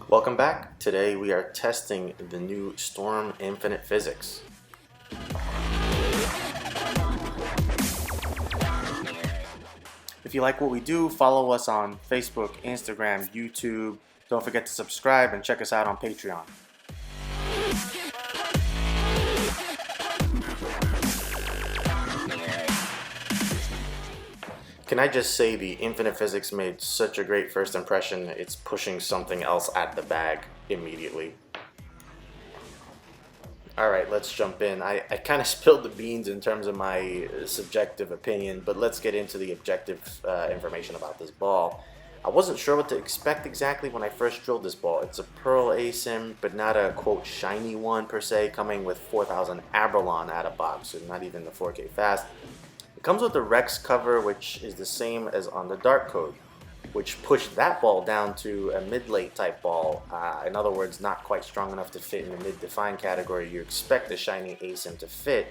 Welcome back. Today we are testing the new Storm Infinite Physics. If you like what we do, follow us on Facebook, Instagram, YouTube. Don't forget to subscribe and check us out on Patreon. Can I just say the Infinite Physics made such a great first impression, it's pushing something else at the bag immediately. Alright, let's jump in. I kind of spilled the beans in terms of my subjective opinion, but let's get into the objective information about this ball. I wasn't sure what to expect exactly when I first drilled this ball. It's a Pearl ASIM, but not a quote shiny one per se, coming with 4000 Abralon out of box, so not even the 4K fast. It comes with the Rex cover, which is the same as on the Dark Code, which pushed that ball down to a mid-late type ball. In other words, not quite strong enough to fit in the mid-defined category you expect the shiny ASIM to fit.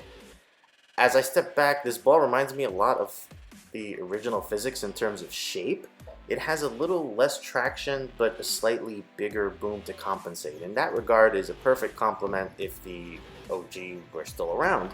As I step back, this ball reminds me a lot of the original Physix in terms of shape. It has a little less traction, but a slightly bigger boom to compensate. In that regard, it is a perfect complement if the OG were still around.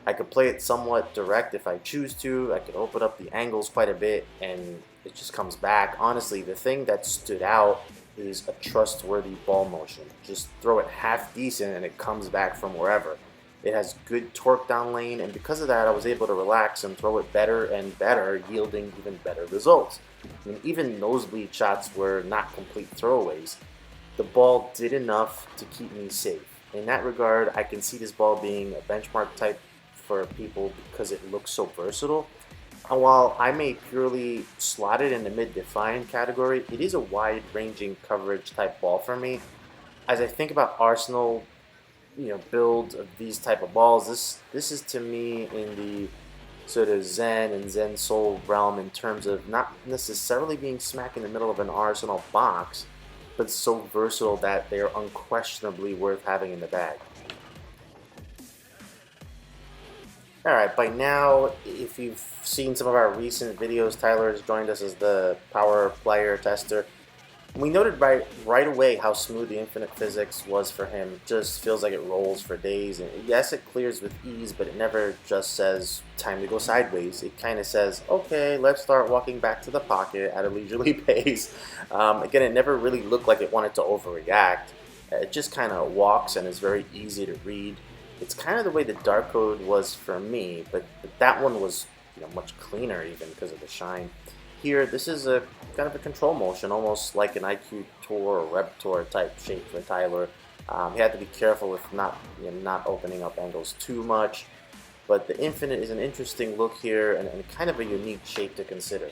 I could play it somewhat direct if I choose to. I could open up the angles quite a bit and it just comes back. Honestly, the thing that stood out is a trustworthy ball motion. Just throw it half decent and it comes back from wherever. It has good torque down lane, and because of that I was able to relax and throw it better and better, yielding even better results. I mean, even nosebleed shots were not complete throwaways. The ball did enough to keep me safe. In that regard, I can see this ball being a benchmark type for people because it looks so versatile. And while I may purely slot it in the mid-defined category, it is a wide-ranging coverage type ball for me. As I think about Arsenal, build of these type of balls, this is to me in the sort of Zen and Zen Soul realm in terms of not necessarily being smack in the middle of an Arsenal box, but so versatile that they are unquestionably worth having in the bag. Alright, by now, if you've seen some of our recent videos, Tyler has joined us as the power player tester. We noted right away how smooth the Infinite Physics was for him. Just feels like it rolls for days. And yes, it clears with ease, but it never just says, time to go sideways. It kind of says, okay, let's start walking back to the pocket at a leisurely pace. Again, it never really looked like it wanted to overreact. It just kind of walks and is very easy to read. It's kind of the way the Dark Code was for me, but that one was much cleaner even because of the shine. Here, this is a kind of a control motion, almost like an IQ Tour or Rep Tour type shape for Tyler. He had to be careful with not opening up angles too much, but the Infinite is an interesting look here and kind of a unique shape to consider.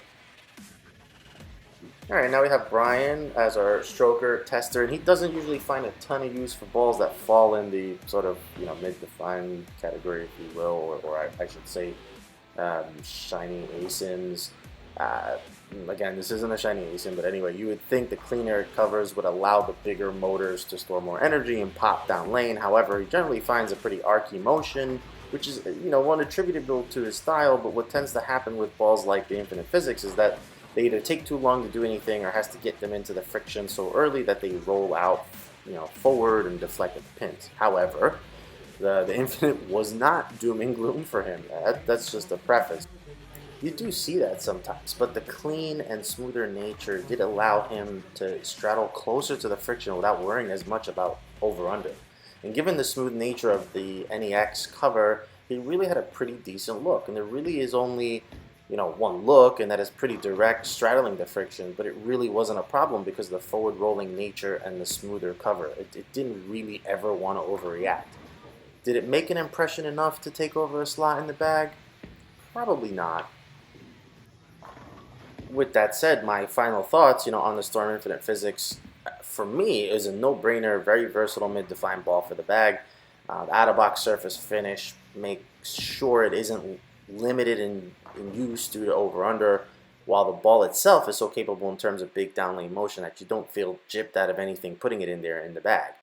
Alright, now we have Brian as our stroker tester, and he doesn't usually find a ton of use for balls that fall in the sort of mid-defined category, if you will, or I should say shiny ASIMs. Again, this isn't a shiny ASIM, but anyway, you would think the cleaner covers would allow the bigger motors to store more energy and pop down lane. However, he generally finds a pretty archy motion, which is one attributable to his style, but what tends to happen with balls like the Infinite Physics is that they either take too long to do anything or has to get them into the friction so early that they roll out forward and deflect at the pins. However, the Infinite was not doom and gloom for him. That's just a preface. You do see that sometimes, but the clean and smoother nature did allow him to straddle closer to the friction without worrying as much about over-under. And given the smooth nature of the NEX cover, he really had a pretty decent look, and there really is only one look, and that is pretty direct, straddling the friction, but it really wasn't a problem because of the forward rolling nature and the smoother cover. It didn't really ever want to overreact. Did it make an impression enough to take over a slot in the bag? Probably not. With that said, my final thoughts, on the Storm Infinite Physics, for me, is a no-brainer, very versatile mid-defined ball for the bag. The out-of-box surface finish makes sure it isn't limited in use due to over-under, while the ball itself is so capable in terms of big down lane motion that you don't feel gypped out of anything putting it in there in the bag.